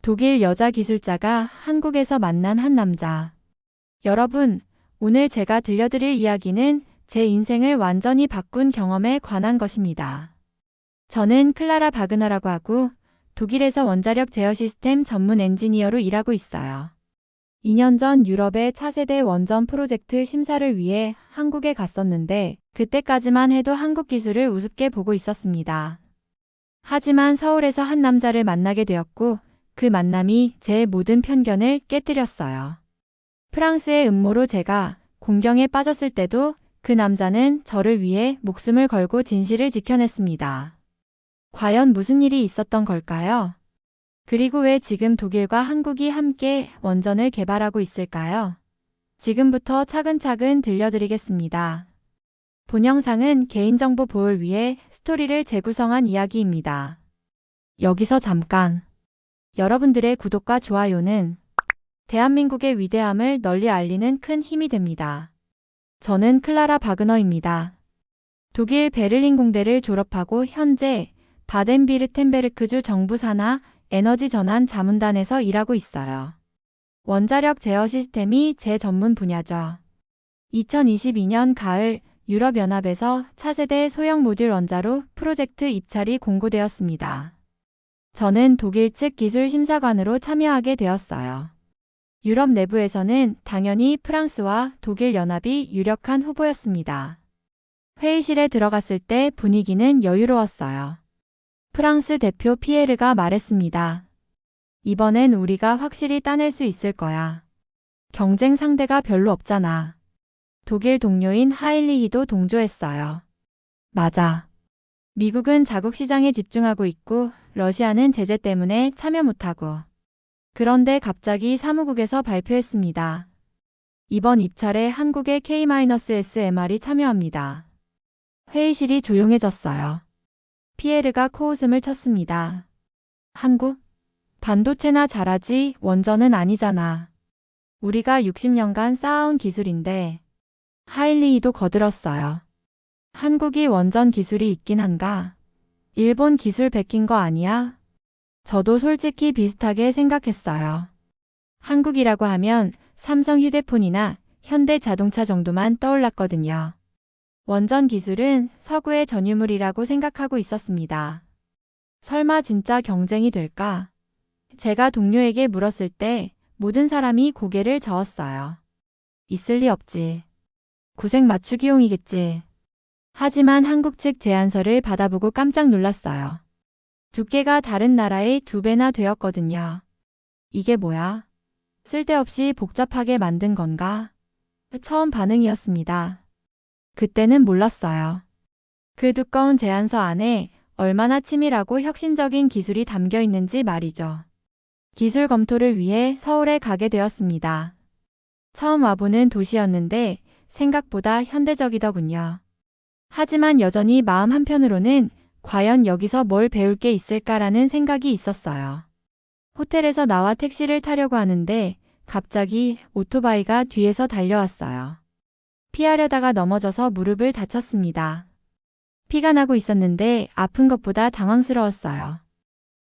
독일 여자 기술자가 한국에서 만난 한 남자. 여러분, 오늘 제가 들려드릴 이야기는 제 인생을 완전히 바꾼 경험에 관한 것입니다. 저는 클라라 바그너라고 하고 독일에서 원자력 제어 시스템 전문 엔지니어로 일하고 있어요. 2년 전 유럽의 차세대 원전 프로젝트 심사를 위해 한국에 갔었는데 그때까지만 해도 한국 기술을 우습게 보고 있었습니다. 하지만 서울에서 한 남자를 만나게 되었고 그 만남이 제 모든 편견을 깨뜨렸어요. 프랑스의 음모로 제가 공경에 빠졌을 때도 그 남자는 저를 위해 목숨을 걸고 진실을 지켜냈습니다. 과연 무슨 일이 있었던 걸까요? 그리고 왜 지금 독일과 한국이 함께 원전을 개발하고 있을까요? 지금부터 차근차근 들려드리겠습니다. 본 영상은 개인정보 보호를 위해 스토리를 재구성한 이야기입니다. 여기서 잠깐! 여러분들의 구독과 좋아요는 대한민국의 위대함을 널리 알리는 큰 힘이 됩니다. 저는 클라라 바그너입니다. 독일 베를린 공대를 졸업하고 현재 바덴비르텐베르크주 정부 산하 에너지 전환 자문단에서 일하고 있어요. 원자력 제어 시스템이 제 전문 분야죠. 2022년 가을 유럽연합에서 차세대 소형 모듈 원자로 프로젝트 입찰이 공고되었습니다. 저는 독일 측 기술 심사관으로 참여하게 되었어요. 유럽 내부에서는 당연히 프랑스와 독일 연합이 유력한 후보였습니다. 회의실에 들어갔을 때 분위기는 여유로웠어요. 프랑스 대표 피에르가 말했습니다. 이번엔 우리가 확실히 따낼 수 있을 거야. 경쟁 상대가 별로 없잖아. 독일 동료인 하일리히도 동조했어요. 맞아. 미국은 자국 시장에 집중하고 있고 러시아는 제재 때문에 참여 못하고. 그런데 갑자기 사무국에서 발표했습니다. 이번 입찰에 한국의 K-SMR이 참여합니다. 회의실이 조용해졌어요. 피에르가 코웃음을 쳤습니다. 한국? 반도체나 잘하지 원전은 아니잖아. 우리가 60년간 쌓아온 기술인데. 하일리히도 거들었어요. 한국이 원전 기술이 있긴 한가? 일본 기술 베낀 거 아니야? 저도 솔직히 비슷하게 생각했어요. 한국이라고 하면 삼성 휴대폰이나 현대 자동차 정도만 떠올랐거든요. 원전 기술은 서구의 전유물이라고 생각하고 있었습니다. 설마 진짜 경쟁이 될까? 제가 동료에게 물었을 때 모든 사람이 고개를 저었어요. 있을 리 없지. 구색 맞추기용이겠지. 하지만 한국 측 제안서를 받아보고 깜짝 놀랐어요. 두께가 다른 나라의 2배나 되었거든요. 이게 뭐야? 쓸데없이 복잡하게 만든 건가? 처음 반응이었습니다. 그때는 몰랐어요. 그 두꺼운 제안서 안에 얼마나 치밀하고 혁신적인 기술이 담겨 있는지 말이죠. 기술 검토를 위해 서울에 가게 되었습니다. 처음 와보는 도시였는데 생각보다 현대적이더군요. 하지만 여전히 마음 한편으로는 과연 여기서 뭘 배울 게 있을까라는 생각이 있었어요. 호텔에서 나와 택시를 타려고 하는데 갑자기 오토바이가 뒤에서 달려왔어요. 피하려다가 넘어져서 무릎을 다쳤습니다. 피가 나고 있었는데 아픈 것보다 당황스러웠어요.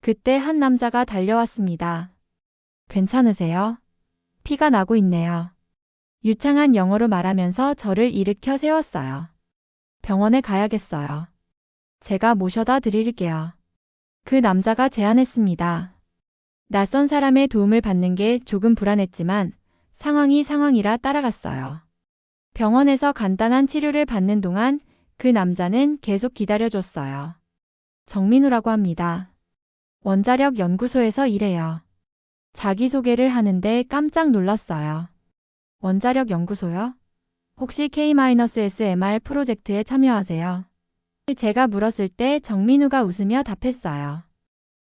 그때 한 남자가 달려왔습니다. 괜찮으세요? 피가 나고 있네요. 유창한 영어로 말하면서 저를 일으켜 세웠어요. 병원에 가야겠어요. 제가 모셔다 드릴게요. 그 남자가 제안했습니다. 낯선 사람의 도움을 받는 게 조금 불안했지만 상황이 상황이라 따라갔어요. 병원에서 간단한 치료를 받는 동안 그 남자는 계속 기다려줬어요. 정민우라고 합니다. 원자력 연구소에서 일해요. 자기소개를 하는데 깜짝 놀랐어요. 원자력 연구소요? 혹시 K-SMR 프로젝트에 참여하세요? 제가 물었을 때 정민우가 웃으며 답했어요.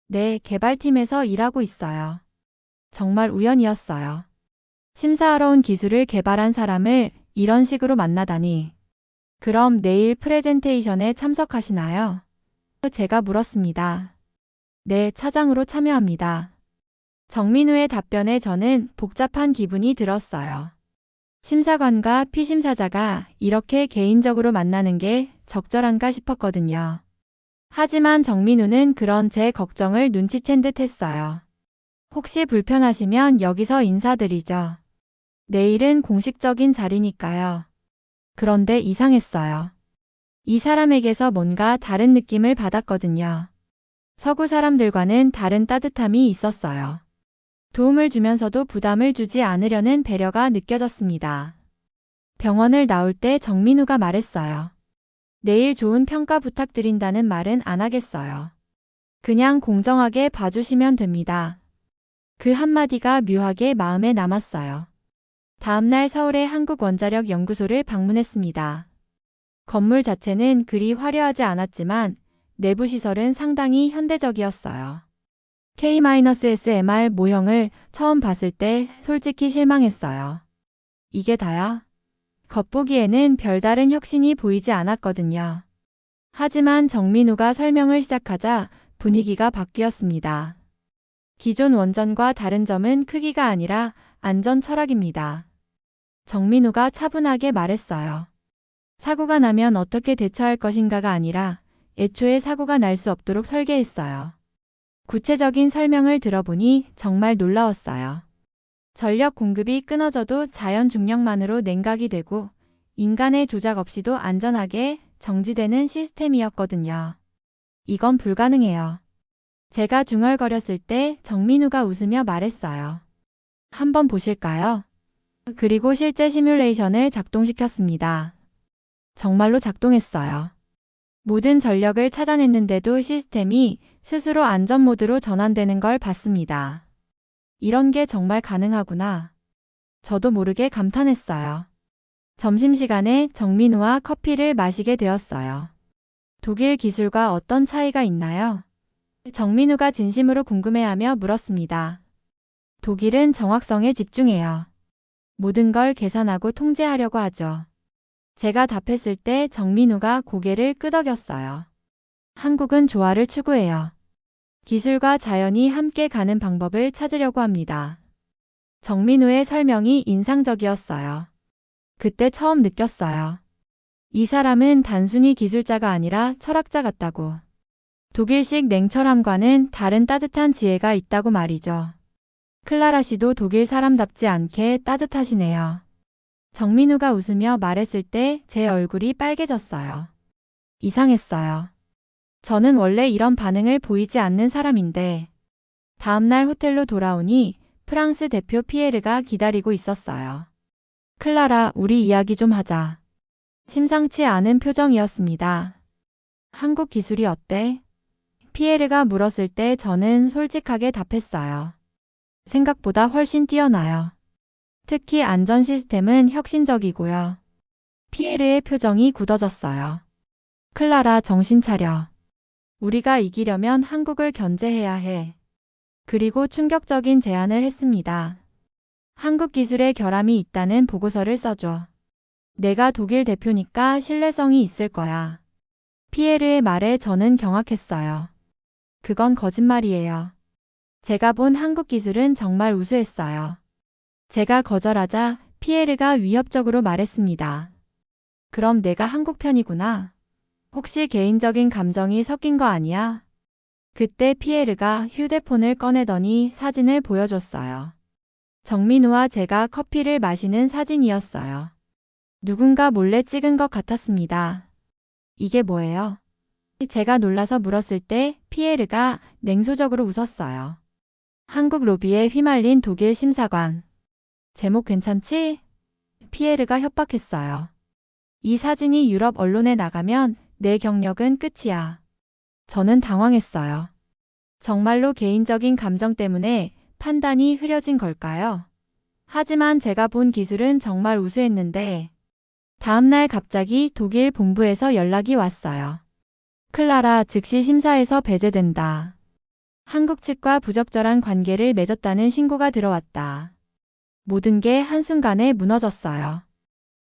네, 개발팀에서 일하고 있어요. 정말 우연이었어요. 심사하러 온 기술을 개발한 사람을 이런 식으로 만나다니. 그럼 내일 프레젠테이션에 참석하시나요? 제가 물었습니다. 네, 차장으로 참여합니다. 정민우의 답변에 저는 복잡한 기분이 들었어요. 심사관과 피심사자가 이렇게 개인적으로 만나는 게 적절한가 싶었거든요. 하지만 정민우는 그런 제 걱정을 눈치챈 듯 했어요. 혹시 불편하시면 여기서 인사드리죠. 내일은 공식적인 자리니까요. 그런데 이상했어요. 이 사람에게서 뭔가 다른 느낌을 받았거든요. 서구 사람들과는 다른 따뜻함이 있었어요. 도움을 주면서도 부담을 주지 않으려는 배려가 느껴졌습니다. 병원을 나올 때 정민우가 말했어요. 내일 좋은 평가 부탁드린다는 말은 안 하겠어요. 그냥 공정하게 봐주시면 됩니다. 그 한마디가 묘하게 마음에 남았어요. 다음날 서울의 한국원자력연구소를 방문했습니다. 건물 자체는 그리 화려하지 않았지만 내부 시설은 상당히 현대적이었어요. K-SMR 모형을 처음 봤을 때 솔직히 실망했어요. 이게 다야? 겉보기에는 별다른 혁신이 보이지 않았거든요. 하지만 정민우가 설명을 시작하자 분위기가 바뀌었습니다. 기존 원전과 다른 점은 크기가 아니라 안전 철학입니다. 정민우가 차분하게 말했어요. 사고가 나면 어떻게 대처할 것인가가 아니라 애초에 사고가 날 수 없도록 설계했어요. 구체적인 설명을 들어보니 정말 놀라웠어요. 전력 공급이 끊어져도 자연 중력만으로 냉각이 되고 인간의 조작 없이도 안전하게 정지되는 시스템이었거든요. 이건 불가능해요. 제가 중얼거렸을 때 정민우가 웃으며 말했어요. 한번 보실까요? 그리고 실제 시뮬레이션을 작동시켰습니다. 정말로 작동했어요. 모든 전력을 차단했는데도 시스템이 스스로 안전 모드로 전환되는 걸 봤습니다. 이런 게 정말 가능하구나. 저도 모르게 감탄했어요. 점심시간에 정민우와 커피를 마시게 되었어요. 독일 기술과 어떤 차이가 있나요? 정민우가 진심으로 궁금해하며 물었습니다. 독일은 정확성에 집중해요. 모든 걸 계산하고 통제하려고 하죠. 제가 답했을 때 정민우가 고개를 끄덕였어요. 한국은 조화를 추구해요. 기술과 자연이 함께 가는 방법을 찾으려고 합니다. 정민우의 설명이 인상적이었어요. 그때 처음 느꼈어요. 이 사람은 단순히 기술자가 아니라 철학자 같다고. 독일식 냉철함과는 다른 따뜻한 지혜가 있다고 말이죠. 클라라 씨도 독일 사람답지 않게 따뜻하시네요. 정민우가 웃으며 말했을 때 제 얼굴이 빨개졌어요. 이상했어요. 저는 원래 이런 반응을 보이지 않는 사람인데 다음날 호텔로 돌아오니 프랑스 대표 피에르가 기다리고 있었어요. 클라라, 우리 이야기 좀 하자. 심상치 않은 표정이었습니다. 한국 기술이 어때? 피에르가 물었을 때 저는 솔직하게 답했어요. 생각보다 훨씬 뛰어나요. 특히 안전 시스템은 혁신적이고요. 피에르의 표정이 굳어졌어요. 클라라, 정신 차려. 우리가 이기려면 한국을 견제해야 해. 그리고 충격적인 제안을 했습니다. 한국 기술에 결함이 있다는 보고서를 써줘. 내가 독일 대표니까 신뢰성이 있을 거야. 피에르의 말에 저는 경악했어요. 그건 거짓말이에요. 제가 본 한국 기술은 정말 우수했어요. 제가 거절하자 피에르가 위협적으로 말했습니다. 그럼 내가 한국 편이구나. 혹시 개인적인 감정이 섞인 거 아니야? 그때 피에르가 휴대폰을 꺼내더니 사진을 보여줬어요. 정민우와 제가 커피를 마시는 사진이었어요. 누군가 몰래 찍은 것 같았습니다. 이게 뭐예요? 제가 놀라서 물었을 때 피에르가 냉소적으로 웃었어요. 한국 로비에 휘말린 독일 심사관. 제목 괜찮지? 피에르가 협박했어요. 이 사진이 유럽 언론에 나가면 내 경력은 끝이야. 저는 당황했어요. 정말로 개인적인 감정 때문에 판단이 흐려진 걸까요? 하지만 제가 본 기술은 정말 우수했는데 다음날 갑자기 독일 본부에서 연락이 왔어요. 클라라, 즉시 심사에서 배제된다. 한국 측과 부적절한 관계를 맺었다는 신고가 들어왔다. 모든 게 한순간에 무너졌어요.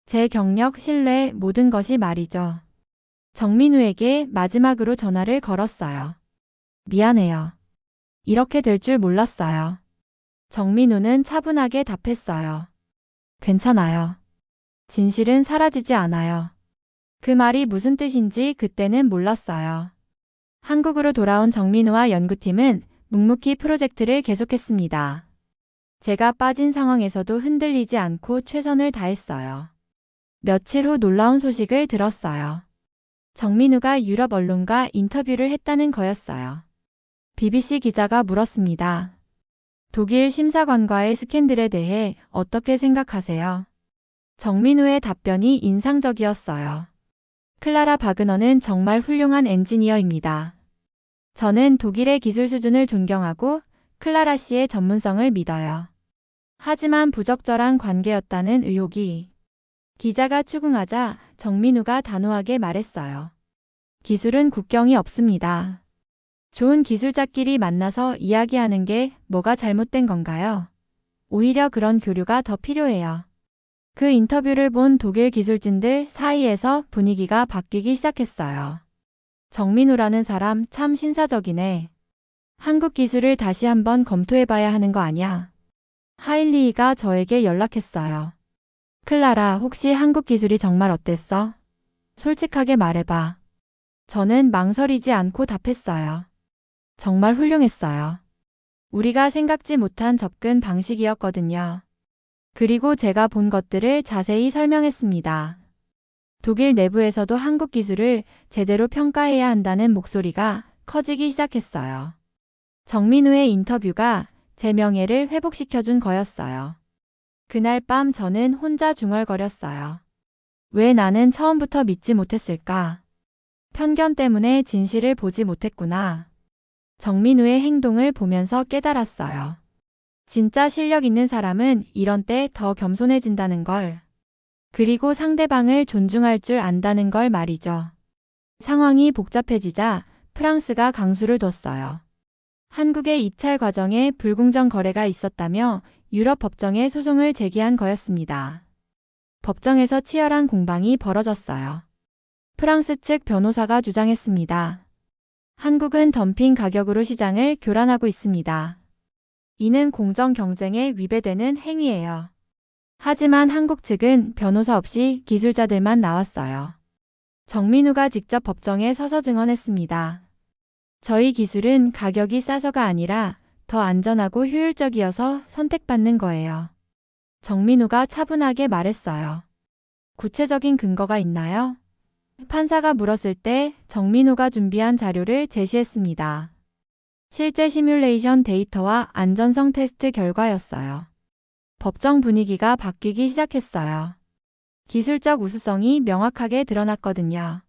제 경력, 신뢰, 모든 것이 말이죠. 정민우에게 마지막으로 전화를 걸었어요. 미안해요. 이렇게 될 줄 몰랐어요. 정민우는 차분하게 답했어요. 괜찮아요. 진실은 사라지지 않아요. 그 말이 무슨 뜻인지 그때는 몰랐어요. 한국으로 돌아온 정민우와 연구팀은 묵묵히 프로젝트를 계속했습니다. 제가 빠진 상황에서도 흔들리지 않고 최선을 다했어요. 며칠 후 놀라운 소식을 들었어요. 정민우가 유럽 언론과 인터뷰를 했다는 거였어요. BBC 기자가 물었습니다. 독일 심사관과의 스캔들에 대해 어떻게 생각하세요? 정민우의 답변이 인상적이었어요. 클라라 바그너는 정말 훌륭한 엔지니어입니다. 저는 독일의 기술 수준을 존경하고 클라라 씨의 전문성을 믿어요. 하지만 부적절한 관계였다는 의혹이. 기자가 추궁하자 정민우가 단호하게 말했어요. 기술은 국경이 없습니다. 좋은 기술자끼리 만나서 이야기하는 게 뭐가 잘못된 건가요? 오히려 그런 교류가 더 필요해요. 그 인터뷰를 본 독일 기술진들 사이에서 분위기가 바뀌기 시작했어요. 정민우라는 사람 참 신사적이네. 한국 기술을 다시 한번 검토해봐야 하는 거 아니야? 하일리히가 저에게 연락했어요. 클라라, 혹시 한국 기술이 정말 어땠어? 솔직하게 말해봐. 저는 망설이지 않고 답했어요. 정말 훌륭했어요. 우리가 생각지 못한 접근 방식이었거든요. 그리고 제가 본 것들을 자세히 설명했습니다. 독일 내부에서도 한국 기술을 제대로 평가해야 한다는 목소리가 커지기 시작했어요. 정민우의 인터뷰가 제 명예를 회복시켜준 거였어요. 그날 밤 저는 혼자 중얼거렸어요. 왜 나는 처음부터 믿지 못했을까? 편견 때문에 진실을 보지 못했구나. 정민우의 행동을 보면서 깨달았어요. 진짜 실력 있는 사람은 이런 때 더 겸손해진다는 걸. 그리고 상대방을 존중할 줄 안다는 걸 말이죠. 상황이 복잡해지자 프랑스가 강수를 뒀어요. 한국의 입찰 과정에 불공정 거래가 있었다며 유럽 법정에 소송을 제기한 거였습니다. 법정에서 치열한 공방이 벌어졌어요. 프랑스 측 변호사가 주장했습니다. 한국은 덤핑 가격으로 시장을 교란하고 있습니다. 이는 공정 경쟁에 위배되는 행위예요. 하지만 한국 측은 변호사 없이 기술자들만 나왔어요. 정민우가 직접 법정에 서서 증언했습니다. 저희 기술은 가격이 싸서가 아니라 더 안전하고 효율적이어서 선택받는 거예요. 정민우가 차분하게 말했어요. 구체적인 근거가 있나요? 판사가 물었을 때 정민우가 준비한 자료를 제시했습니다. 실제 시뮬레이션 데이터와 안전성 테스트 결과였어요. 법정 분위기가 바뀌기 시작했어요. 기술적 우수성이 명확하게 드러났거든요.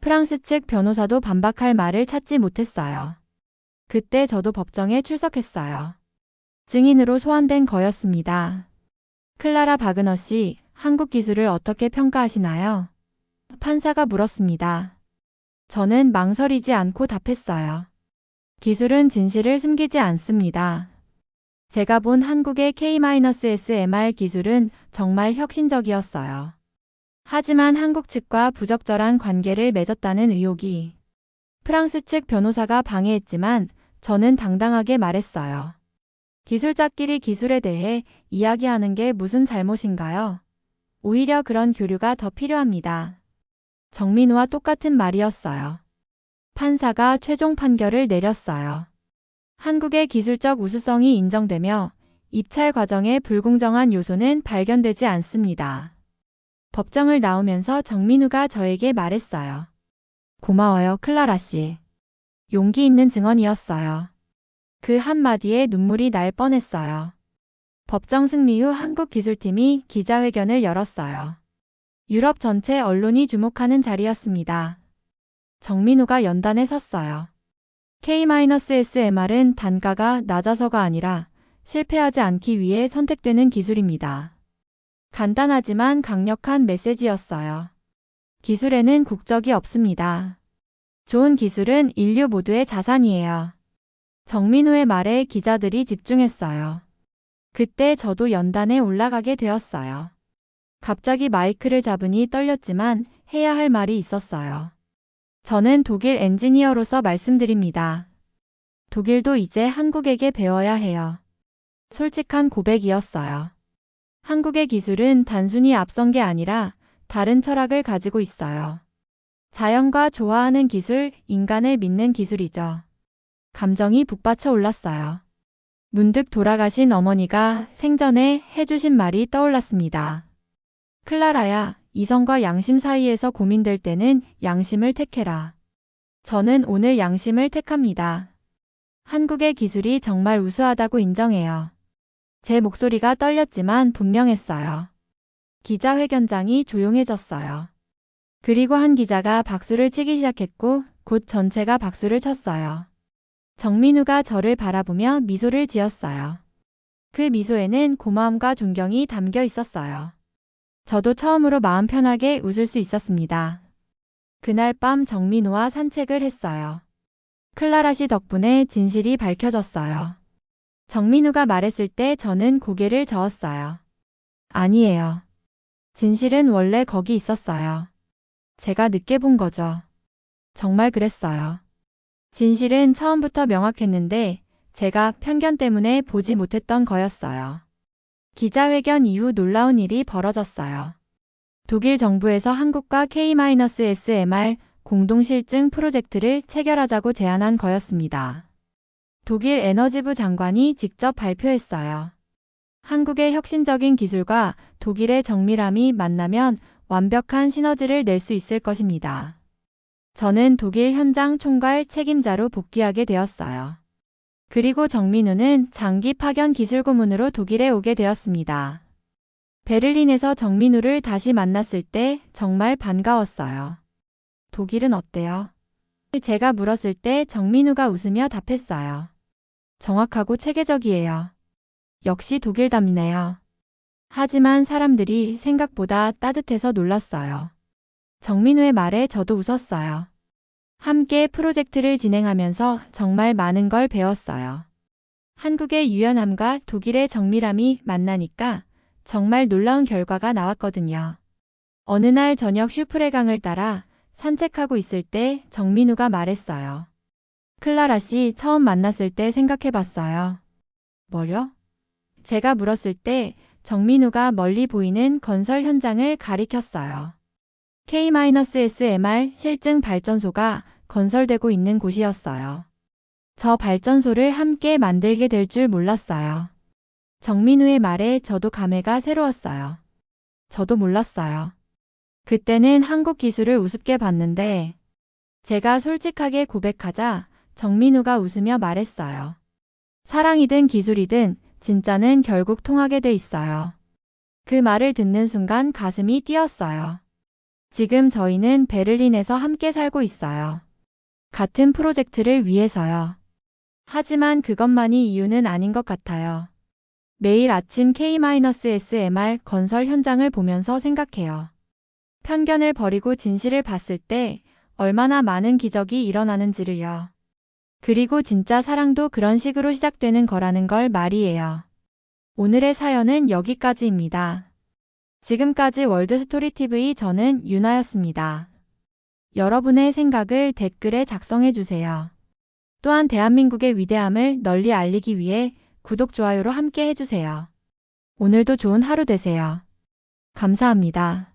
프랑스 측 변호사도 반박할 말을 찾지 못했어요. 그때 저도 법정에 출석했어요. 증인으로 소환된 거였습니다. 클라라 바그너 씨, 한국 기술을 어떻게 평가하시나요? 판사가 물었습니다. 저는 망설이지 않고 답했어요. 기술은 진실을 숨기지 않습니다. 제가 본 한국의 K-SMR 기술은 정말 혁신적이었어요. 하지만 한국 측과 부적절한 관계를 맺었다는 의혹이. 프랑스 측 변호사가 방해했지만 저는 당당하게 말했어요. 기술자끼리 기술에 대해 이야기하는 게 무슨 잘못인가요? 오히려 그런 교류가 더 필요합니다. 정민우와 똑같은 말이었어요. 판사가 최종 판결을 내렸어요. 한국의 기술적 우수성이 인정되며 입찰 과정에 불공정한 요소는 발견되지 않습니다. 법정을 나오면서 정민우가 저에게 말했어요. 고마워요, 클라라 씨. 용기 있는 증언이었어요. 그 한마디에 눈물이 날 뻔했어요. 법정 승리 후 한국 기술팀이 기자회견을 열었어요. 유럽 전체 언론이 주목하는 자리였습니다. 정민우가 연단에 섰어요. K-SMR은 단가가 낮아서가 아니라 실패하지 않기 위해 선택되는 기술입니다. 간단하지만 강력한 메시지였어요. 기술에는 국적이 없습니다. 좋은 기술은 인류 모두의 자산이에요. 정민우의 말에 기자들이 집중했어요. 그때 저도 연단에 올라가게 되었어요. 갑자기 마이크를 잡으니 떨렸지만 해야 할 말이 있었어요. 저는 독일 엔지니어로서 말씀드립니다. 독일도 이제 한국에게 배워야 해요. 솔직한 고백이었어요. 한국의 기술은 단순히 앞선 게 아니라 다른 철학을 가지고 있어요. 자연과 조화하는 기술, 인간을 믿는 기술이죠. 감정이 북받쳐 올랐어요. 문득 돌아가신 어머니가 생전에 해주신 말이 떠올랐습니다. 클라라야, 이성과 양심 사이에서 고민될 때는 양심을 택해라. 저는 오늘 양심을 택합니다. 한국의 기술이 정말 우수하다고 인정해요. 제 목소리가 떨렸지만 분명했어요. 기자회견장이 조용해졌어요. 그리고 한 기자가 박수를 치기 시작했고 곧 전체가 박수를 쳤어요. 정민우가 저를 바라보며 미소를 지었어요. 그 미소에는 고마움과 존경이 담겨 있었어요. 저도 처음으로 마음 편하게 웃을 수 있었습니다. 그날 밤 정민우와 산책을 했어요. 클라라 씨 덕분에 진실이 밝혀졌어요. 정민우가 말했을 때 저는 고개를 저었어요. 아니에요. 진실은 원래 거기 있었어요. 제가 늦게 본 거죠. 정말 그랬어요. 진실은 처음부터 명확했는데 제가 편견 때문에 보지 못했던 거였어요. 기자회견 이후 놀라운 일이 벌어졌어요. 독일 정부에서 한국과 K-SMR 공동실증 프로젝트를 체결하자고 제안한 거였습니다. 독일 에너지부 장관이 직접 발표했어요. 한국의 혁신적인 기술과 독일의 정밀함이 만나면 완벽한 시너지를 낼 수 있을 것입니다. 저는 독일 현장 총괄 책임자로 복귀하게 되었어요. 그리고 정민우는 장기 파견 기술고문으로 독일에 오게 되었습니다. 베를린에서 정민우를 다시 만났을 때 정말 반가웠어요. 독일은 어때요? 제가 물었을 때 정민우가 웃으며 답했어요. 정확하고 체계적이에요. 역시 독일답네요. 하지만 사람들이 생각보다 따뜻해서 놀랐어요. 정민우의 말에 저도 웃었어요. 함께 프로젝트를 진행하면서 정말 많은 걸 배웠어요. 한국의 유연함과 독일의 정밀함이 만나니까 정말 놀라운 결과가 나왔거든요. 어느 날 저녁 슈프레강을 따라 산책하고 있을 때 정민우가 말했어요. 클라라 씨 처음 만났을 때 생각해봤어요. 뭐요? 제가 물었을 때 정민우가 멀리 보이는 건설 현장을 가리켰어요. K-SMR 실증 발전소가 건설되고 있는 곳이었어요. 저 발전소를 함께 만들게 될 줄 몰랐어요. 정민우의 말에 저도 감회가 새로웠어요. 저도 몰랐어요. 그때는 한국 기술을 우습게 봤는데 제가 솔직하게 고백하자 정민우가 웃으며 말했어요. 사랑이든 기술이든 진짜는 결국 통하게 돼 있어요. 그 말을 듣는 순간 가슴이 뛰었어요. 지금 저희는 베를린에서 함께 살고 있어요. 같은 프로젝트를 위해서요. 하지만 그것만이 이유는 아닌 것 같아요. 매일 아침 K-SMR 건설 현장을 보면서 생각해요. 편견을 버리고 진실을 봤을 때 얼마나 많은 기적이 일어나는지를요. 그리고 진짜 사랑도 그런 식으로 시작되는 거라는 걸 말이에요. 오늘의 사연은 여기까지입니다. 지금까지 월드스토리TV 저는 유나였습니다. 여러분의 생각을 댓글에 작성해주세요. 또한 대한민국의 위대함을 널리 알리기 위해 구독, 좋아요로 함께 해주세요. 오늘도 좋은 하루 되세요. 감사합니다.